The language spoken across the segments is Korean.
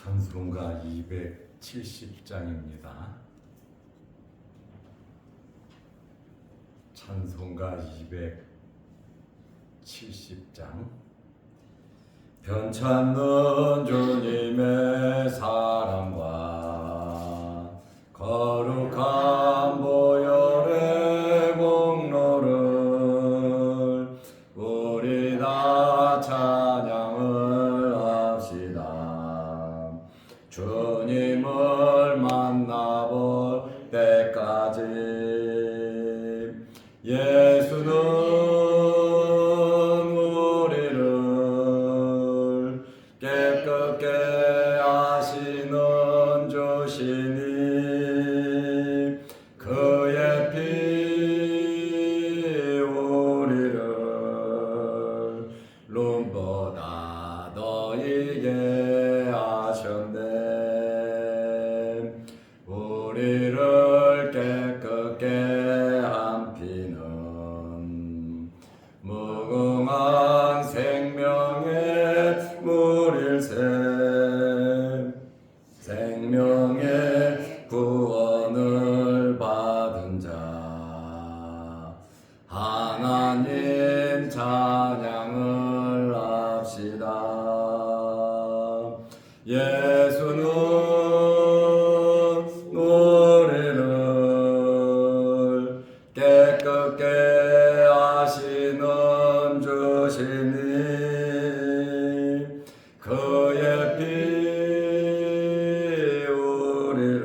찬송가 270장입니다. 찬송가 270장. 편찮는 주님의 사랑과 거룩한 보혈의 공로를 우리 다 찬양을 합시다. 주님을 만나볼 때까지 예수는 우리를 깨끗게 하시는 주시니 그의 피 우리를 눈보다 더 이게 하셨네. 우리를 깨끗게 한 피는 무궁한 생명의 물일세. 생명의 구원을 받은 자 하나님 찬양을 합시다. 예수는 우리를 깨끗게 하시는 주시니 그의 피 우리를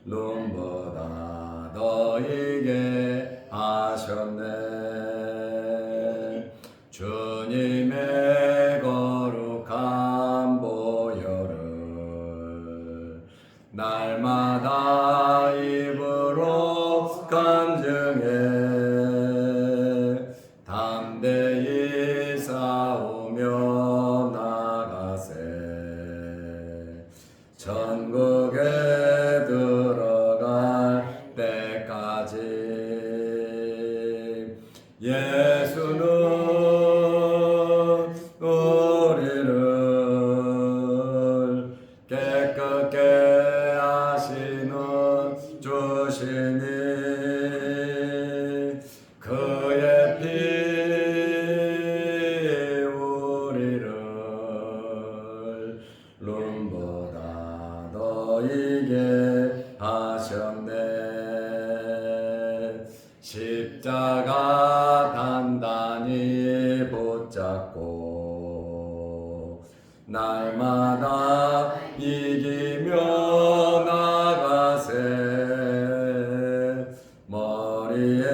눈보다 더 이게 하셨네. 주님의 거룩한 보혈을 날마다 입으로 간증해 담대히 싸우며 나가세. 천국에 들어갈 때까지 예수는 우리를 깨끗게 하시는 주시니 그의 피 우리를 눈보다 더 이게 하셨네. 십자가 단단히 붙잡고 날마다 이기며 나가세. 머리에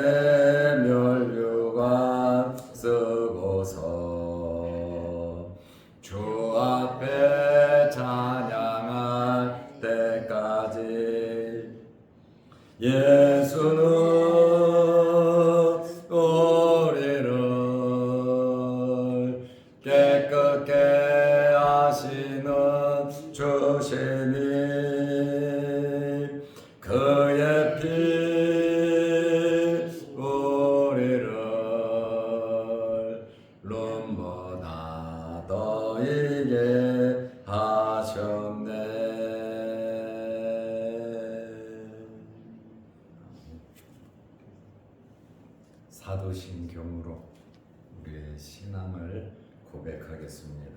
면류관 쓰고서 주 앞에 찬양할 때까지 예수는 우리를 깨끗게 하시는 주시니 그의 피 우리를 눈보다 더 이게 하셨네. 사도신경으로 우리의 신앙을 고백하겠습니다.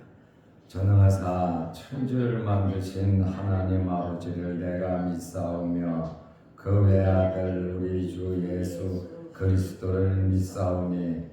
전능하사 천지를 만드신 하나님 아버지를 내가 믿사오며 그 외아들 우리 주 예수 그리스도를 믿사오니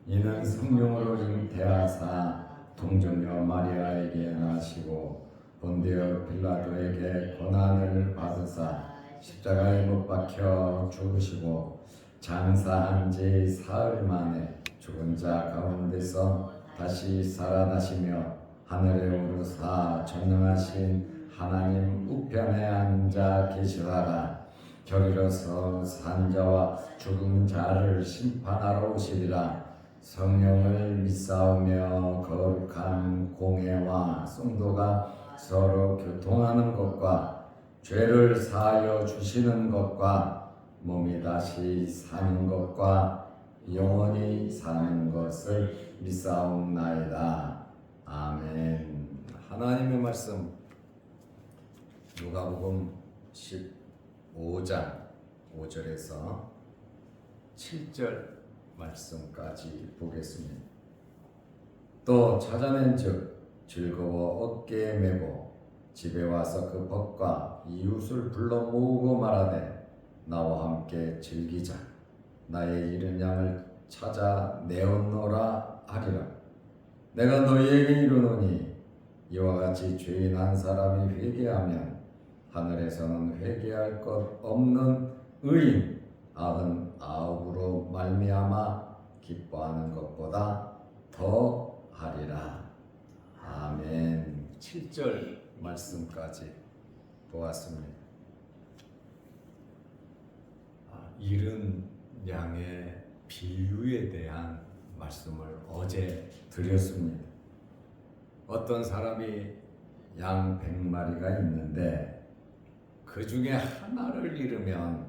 이는 성령으로 잉태하사 동정녀 마리아에게 나시고 본디오 빌라도에게 고난을 받으사 십자가에 못 박혀 죽으시고 장사한 지 사흘 만에 죽은 자 가운데서 다시 살아나시며 하늘에 오르사 전능하신 하나님 우편에 앉아 계시다가 저리로서 산자와 죽은 자를 심판하러 오시리라. 성령을 믿사오며 거룩한 공회와 성도가 서로 교통하는 것과 죄를 사하여 주시는 것과 몸이 다시 사는 것과 영원히 사는 것을 믿사옵나이다. 아멘. 하나님의 말씀 누가복음 15장 5절에서 7절 말씀까지 보겠습니다. 또 찾아낸즉 즐거워 어깨에 메고 집에 와서 그 벗과 이웃을 불러 모으고 말하되 나와 함께 즐기자. 나의 잃은 양을 찾아 내었노라 하리라. 내가 너희에게 이르노니 이와 같이 죄인 한 사람이 회개하면 하늘에서는 회개할 것 없는 의인 99으로 말미암아 기뻐하는 것보다 더 하리라. 아멘. 7절 말씀까지 보았습니다. 잃은 양의 비유에 대한 말씀을 어제 드렸습니다. 어떤 사람이 양 100마리가 있는데 그 중에 하나를 잃으면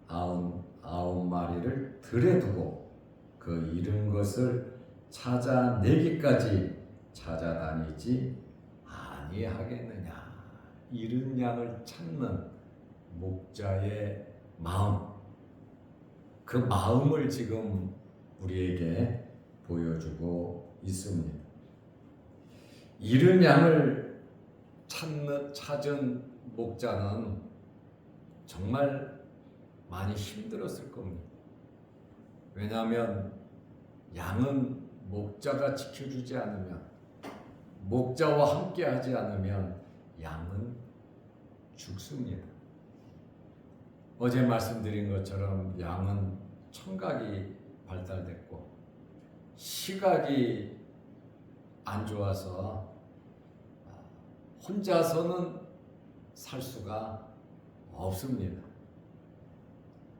99마리를 들에 두고 그 잃은 것을 찾아내기까지 찾아다니지 아니하겠느냐. 잃은 양을 찾는 목자의 마음, 그 마음을 지금 우리에게 보여주고 있습니다. 잃은 양을 찾은 목자는 정말 많이 힘들었을 겁니다. 왜냐하면 양은 목자가 지켜주지 않으면, 목자와 함께 하지 않으면 양은 죽습니다. 어제 말씀드린 것처럼 양은 청각이 발달됐고 시각이 안 좋아서 혼자서는 살 수가 없습니다.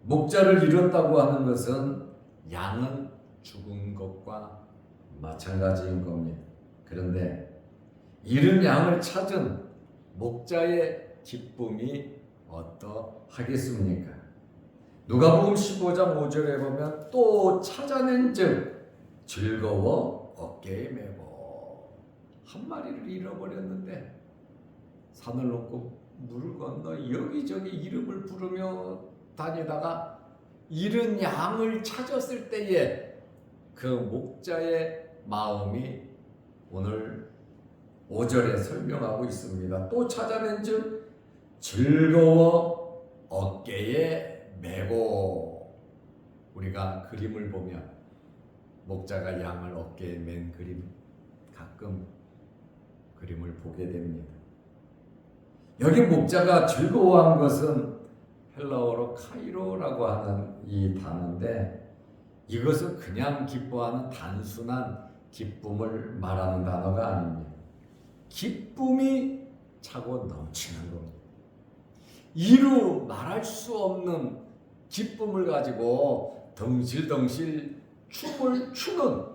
목자를 잃었다고 하는 것은 양은 죽은 것과 마찬가지인 겁니다. 그런데 잃은 양을 찾은 목자의 기쁨이 어떠하겠습니까? 누가복음 15장 5절에 보면 또 찾아낸즉 즐거워 어깨에 메고. 한 마리를 잃어버렸는데 산을 넘고 물을 건너 여기저기 이름을 부르며 다니다가 잃은 양을 찾았을 때에 그 목자의 마음이 오늘 5절에 설명하고 있습니다. 또 찾아낸즉 즐거워 어깨에 메고. 우리가 그림을 보면 목자가 양을 어깨에 맨 그림 가끔 그림을 보게 됩니다. 여기 목자가 즐거워한 것은 헬라어로 카이로라고 하는 이 단어인데 이것은 그냥 기뻐하는 단순한 기쁨을 말하는 단어가 아닙니다. 기쁨이 차고 넘치는 겁니다. 이루 말할 수 없는 기쁨을 가지고 덩실덩실 춤을 추는,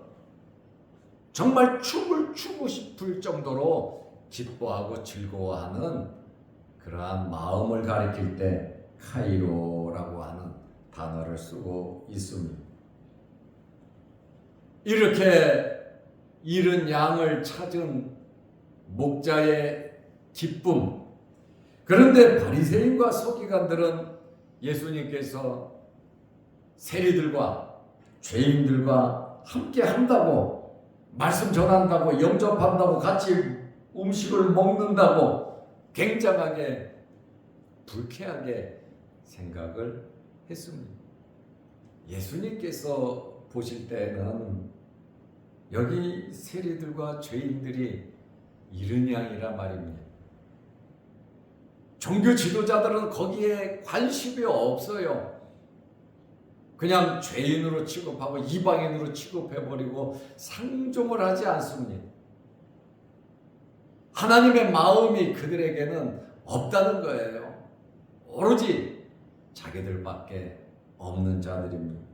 정말 춤을 추고 싶을 정도로 기뻐하고 즐거워하는 그러한 마음을 가리킬 때 카이로라고 하는 단어를 쓰고 있습니다. 이렇게 잃은 양을 찾은 목자의 기쁨. 그런데 바리새인과 서기관들은 예수님께서 세리들과 죄인들과 함께 한다고, 말씀 전한다고, 영접한다고, 같이 음식을 먹는다고 굉장하게 불쾌하게 생각을 했습니다. 예수님께서 보실 때는 여기 세리들과 죄인들이 잃은 양이라 말입니다. 종교 지도자들은 거기에 관심이 없어요. 그냥 죄인으로 취급하고 이방인으로 취급해버리고 상종을 하지 않습니다. 하나님의 마음이 그들에게는 없다는 거예요. 오로지 자기들밖에 없는 자들입니다.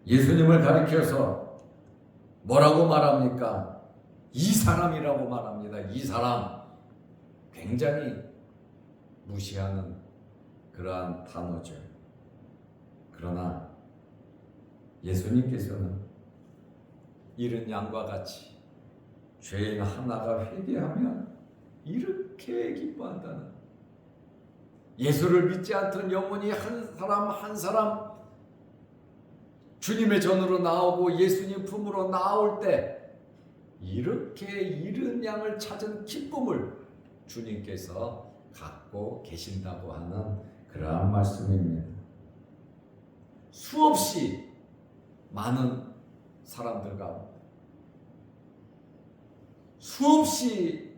예수님을 가리켜서 뭐라고 말합니까? 이 사람이라고 말합니다. 이 사람. 굉장히 무시하는 그러한 단어죠. 그러나 예수님께서는 잃은 양과 같이 죄인 하나가 회개하면 이렇게 기뻐한다는, 예수를 믿지 않던 영혼이 한 사람 한 사람 주님의 전으로 나오고 예수님 품으로 나올 때 이렇게 잃은 양을 찾은 기쁨을 주님께서 갖고 계신다고 하는 그러한 말씀입니다. 수없이 많은 사람들 가운데, 수없이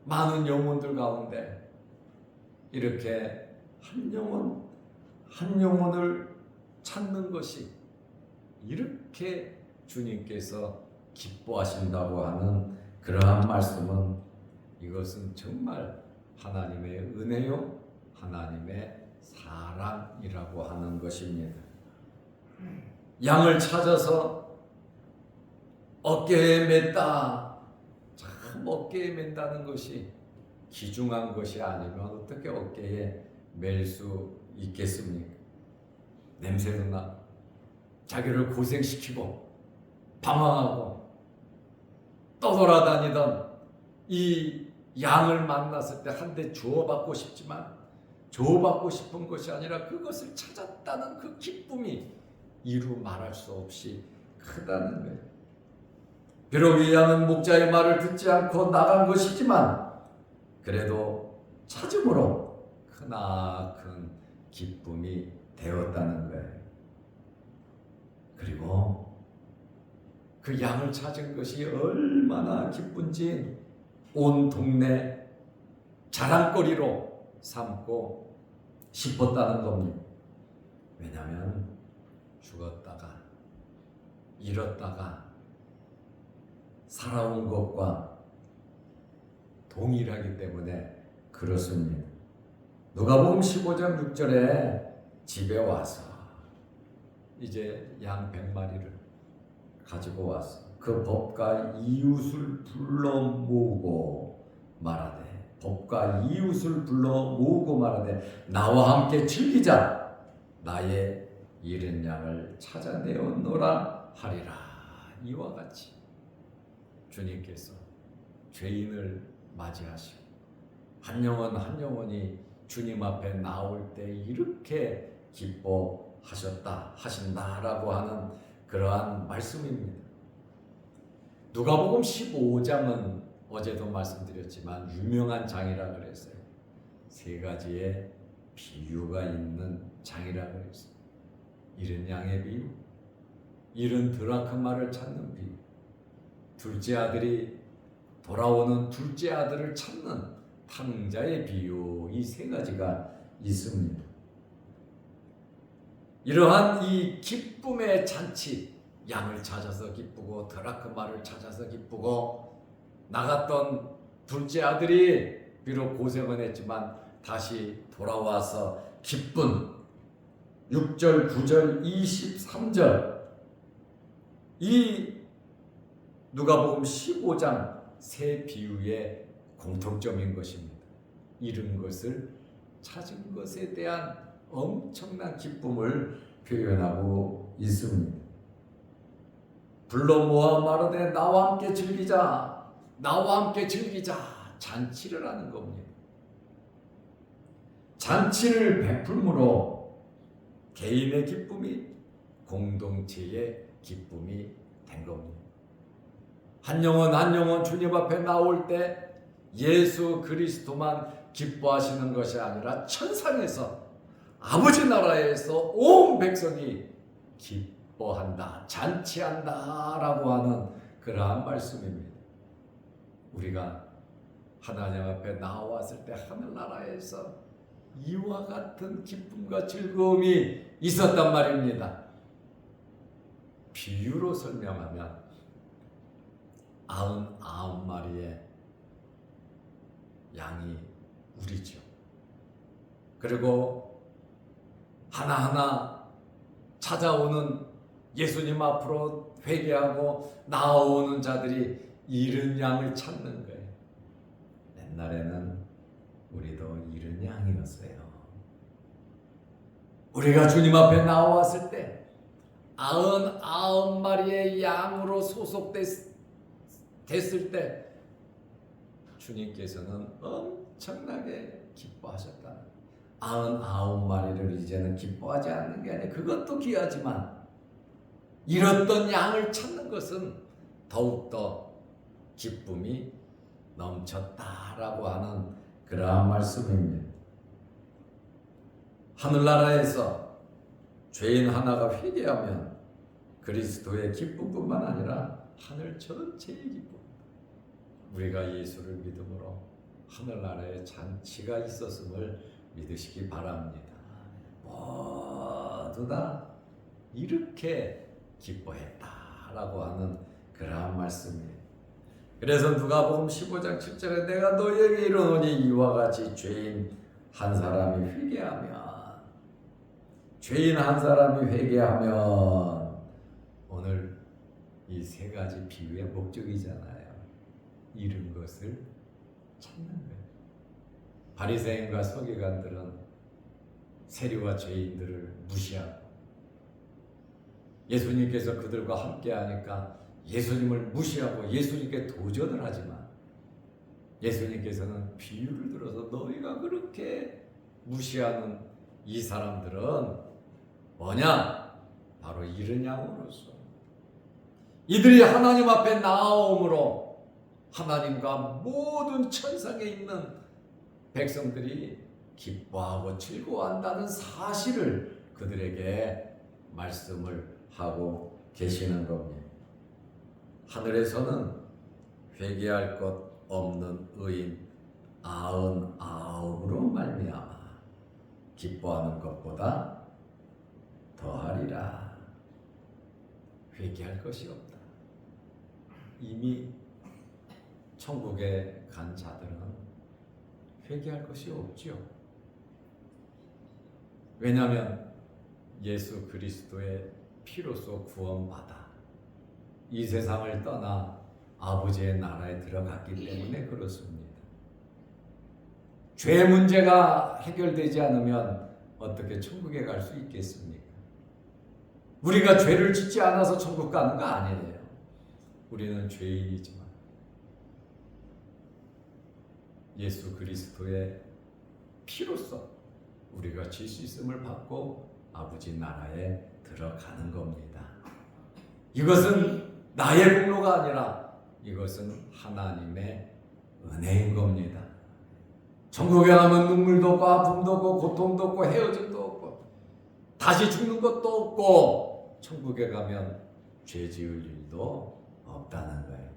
많은 영혼들 가운데 이렇게 한 영혼 한 영혼을 찾는 것이 이렇게 주님께서 기뻐하신다고 하는 그러한 말씀은, 이것은 정말 하나님의 은혜요, 하나님의 사랑이라고 하는 것입니다. 양을 찾아서 어깨에 맸다. 참 어깨에 맨다는 것이 귀중한 것이 아니면 어떻게 어깨에 맬 수 있겠습니까? 냄새도 나, 자기를 고생시키고 방황하고 떠돌아다니던 이 양을 만났을 때 한 대 주워받고 싶지만 주워받고 싶은 것이 아니라 그것을 찾았다는 그 기쁨이 이루 말할 수 없이 크다는 거예요. 비록 이 양은 목자의 말을 듣지 않고 나간 것이지만 그래도 찾음으로 크나큰 기쁨이 되었다는 거예요. 그리고 그 양을 찾은 것이 얼마나 기쁜지 온 동네 자랑거리로 삼고 싶었다는 겁니다. 왜냐하면 죽었다가 잃었다가 살아온 것과 동일하기 때문에 그렇습니다. 누가복음 15장 6절에 집에 와서 이제 양 100마리를 가지고 와서 그 법과 이웃을 불러 모으고 말하되, 법과 이웃을 불러 모으고 말하되 나와 함께 즐기자, 나의 잃은 양을 찾아내었노라 하리라. 이와 같이 주님께서 죄인을 맞이하시고 한 영혼 한 영혼이 주님 앞에 나올 때 이렇게 기뻐하신다라고 하는 그러한 말씀입니다. 누가복음 15장은 어제도 말씀드렸지만 유명한 장이라 그랬어요. 세 가지의 비유가 있는 장이라 그랬어요. 잃은 양의 비유, 잃은 드라크마를 찾는 비유, 둘째 아들이 돌아오는 둘째 아들을 찾는 탕자의 비유, 이 세 가지가 있습니다. 이러한 이 기쁨의 잔치, 양을 찾아서 기쁘고 드라크마를 찾아서 기쁘고 나갔던 둘째 아들이 비록 고생은 했지만 다시 돌아와서 기쁜 6절, 9절, 23절, 이 누가복음 15장 세 비유의 공통점인 것입니다. 잃은 것을 찾은 것에 대한 엄청난 기쁨을 표현하고 있습니다. 불러 모아 마르되 나와 함께 즐기자, 나와 함께 즐기자, 잔치를 하는 겁니다. 잔치를 베풀므로 개인의 기쁨이 공동체의 기쁨이 된 겁니다. 한 영혼 한 영혼 주님 앞에 나올 때 예수 그리스도만 기뻐하시는 것이 아니라 천상에서 아버지 나라에서 온 백성이 기뻐한다, 잔치한다 라고 하는 그러한 말씀입니다. 우리가 하나님 앞에 나왔을 때 하늘나라에서 이와 같은 기쁨과 즐거움이 있었단 말입니다. 비유로 설명하면 99마리의 양이 우리죠. 그리고 하나하나 찾아오는 예수님 앞으로 회개하고 나아오는 자들이 잃은 양을 찾는 거예요. 옛날에는 우리도 잃은 양이었어요. 우리가 주님 앞에 나왔을 때 99마리의 양으로 소속된 됐을 때 주님께서는 엄청나게 기뻐하셨다. 99마리를 이제는 기뻐하지 않는 게 아니라 그것도 귀하지만 잃었던 양을 찾는 것은 더욱더 기쁨이 넘쳤다라고 하는 그러한 말씀입니다. 하늘나라에서 죄인 하나가 회개하면 그리스도의 기쁨뿐만 아니라 하늘 전체의 기쁨, 우리가 예수를 믿음으로 하늘나라에 잔치가 있었음을 믿으시기 바랍니다. 모두 다 이렇게 기뻐했다라고 하는 그러한 말씀이에요. 그래서 누가복음 15장 7절에 내가 너희에게 이르노니 이와 같이 죄인 한 사람이 회개하면 오늘 이 세 가지 비유의 목적이잖아요. 잃은 것을 찾는 거예요. 바리새인과 서기관들은 세리와 죄인들을 무시하고 예수님께서 그들과 함께 하니까 예수님을 무시하고 예수님께 도전을 하지만 예수님께서는 비유를 들어서 너희가 그렇게 무시하는 이 사람들은 뭐냐? 바로 잃은 양으로서 이들이 하나님 앞에 나아옴으로 하나님과 모든 천상에 있는 백성들이 기뻐하고 즐거워한다는 사실을 그들에게 말씀을 하고 계시는 겁니다. 하늘에서는 회개할 것 없는 의인 99으로 말미암아 기뻐하는 것보다 더하리라. 회개할 것이 없다. 이미 천국에 간 자들은 회개할 것이 없지요. 왜냐하면 예수 그리스도의 피로써 구원받아 이 세상을 떠나 아버지의 나라에 들어갔기 때문에 그렇습니다. 죄 문제가 해결되지 않으면 어떻게 천국에 갈 수 있겠습니까? 우리가 죄를 짓지 않아서 천국 가는 거 아니에요. 우리는 죄인이지만 예수 그리스도의 피로써 우리가 질 수 있음을 받고 아버지 나라에 들어가는 겁니다. 이것은 나의 공로가 아니라 이것은 하나님의 은혜인 겁니다. 천국에 가면 눈물도 없고 아픔도 없고 고통도 없고 헤어짐도 없고 다시 죽는 것도 없고 천국에 가면 죄 지을 일도 없다는 거예요.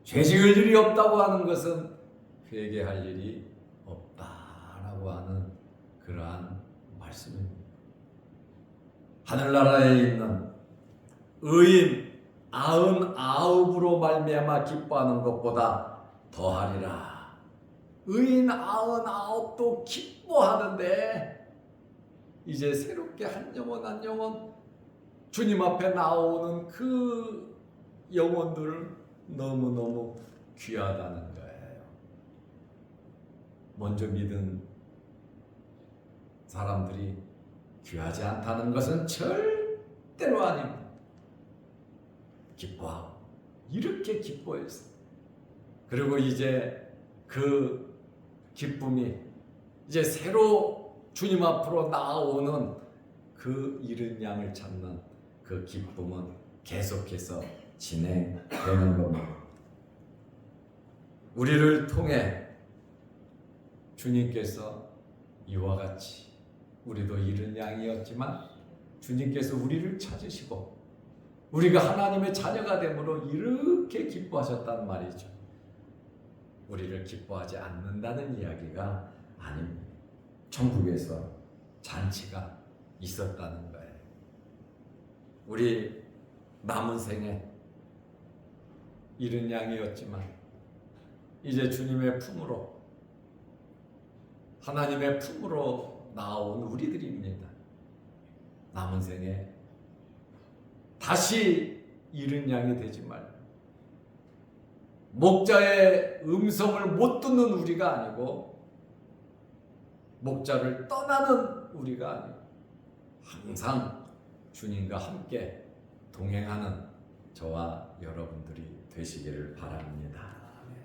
죄 지을 일이 없다고 하는 것은 회개할 일이 없다라고 하는 그러한 말씀입니다. 하늘나라에 있는 의인 99으로 말미암아 기뻐하는 것보다 더하리라. 의인 99도 기뻐하는데 이제 새롭게 한 영혼 한 영혼 주님 앞에 나오는 그 영혼들 너무너무 귀하다는 거예요. 먼저 믿은 사람들이 귀하지 않다는 것은 절대로 아닙니다. 기뻐하고 이렇게 기뻐했어요. 그리고 이제 그 기쁨이 이제 새로 주님 앞으로 나아오는 그 잃은 양을 찾는 그 기쁨은 계속해서 진행되는 겁니다. 우리를 통해 주님께서 이와 같이 우리도 잃은 양이었지만 주님께서 우리를 찾으시고 우리가 하나님의 자녀가 됨으로 이렇게 기뻐하셨단 말이죠. 우리를 기뻐하지 않는다는 이야기가 아닙니다. 천국에서 잔치가 있었다는 거예요. 우리 남은 생에 잃은 양이었지만 이제 주님의 품으로 하나님의 품으로 나온 우리들입니다. 남은 생에 다시 잃은 양이 되지 말고 목자의 음성을 못 듣는 우리가 아니고 목자를 떠나는 우리가 아니고 항상 주님과 함께 동행하는 저와 여러분들이 되시기를 바랍니다.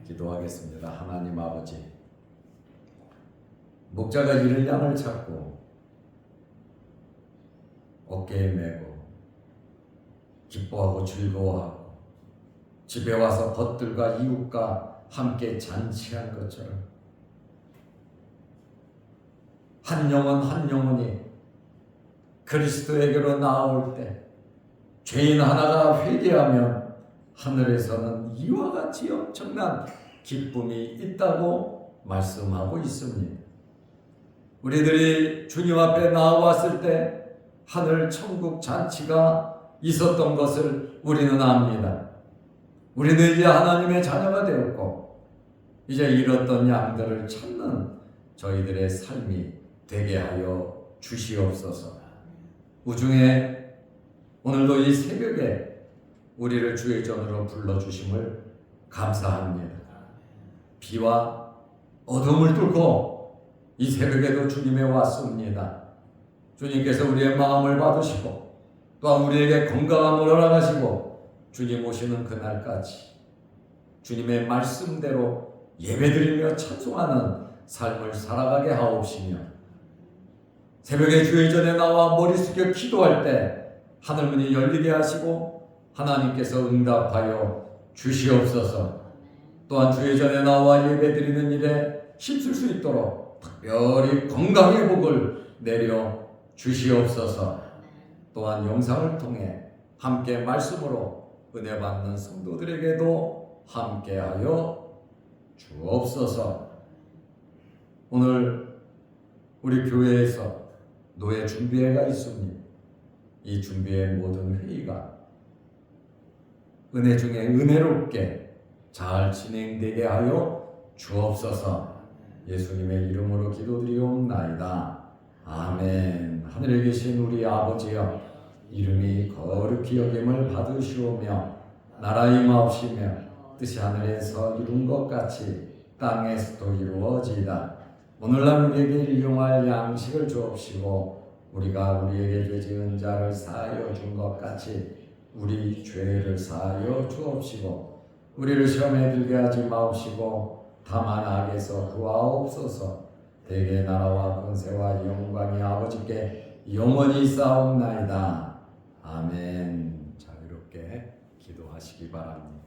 기도하겠습니다. 하나님 아버지, 목자가 잃을 양을 찾고 어깨에 메고 기뻐하고 즐거워하고 집에 와서 벗들과 이웃과 함께 잔치한 것처럼 한 영혼 한 영혼이 그리스도에게로 나아올 때 죄인 하나가 회개하면 하늘에서는 이와 같이 엄청난 기쁨이 있다고 말씀하고 있습니다. 우리들이 주님 앞에 나아왔을 때 하늘 천국 잔치가 있었던 것을 우리는 압니다. 우리는 이제 하나님의 자녀가 되었고 이제 잃었던 양들을 찾는 저희들의 삶이 되게 하여 주시옵소서. 우중에 오늘도 이 새벽에 우리를 주의 전으로 불러주심을 감사합니다. 비와 어둠을 뚫고 이 새벽에도 주님에 왔습니다. 주님께서 우리의 마음을 받으시고 또한 우리에게 건강함을 허락하시고 주님 오시는 그날까지 주님의 말씀대로 예배드리며 찬송하는 삶을 살아가게 하옵시며 새벽에 주의 전에 나와 머리 숙여 기도할 때 하늘문이 열리게 하시고 하나님께서 응답하여 주시옵소서. 또한 주의 전에 나와 예배드리는 일에 힘쓸 수 있도록 특별히 건강의 복을 내려 주시옵소서. 또한 영상을 통해 함께 말씀으로 은혜 받는 성도들에게도 함께하여 주옵소서. 오늘 우리 교회에서 노예 준비회가 있습니다. 이 준비의 모든 회의가 은혜 중에 은혜롭게 잘 진행되게 하여 주옵소서. 예수님의 이름으로 기도드리옵나이다. 아멘. 하늘에 계신 우리 아버지여, 이름이 거룩히 여김을 받으시오며 나라 임하옵시며 뜻이 하늘에서 이룬 것 같이 땅에서도 이루어지이다. 오늘날 우리에게 일용할 양식을 주옵시고 우리가 우리에게 죄 지은 자를 사하여 준 것 같이 우리 죄를 사하여 주옵시고 우리를 시험에 들게 하지 마옵시고 다만 악에서 구하옵소서. 대개 나라와 권세와 영광이 아버지께 영원히 있사옵나이다. 아멘. 자유롭게 기도하시기 바랍니다.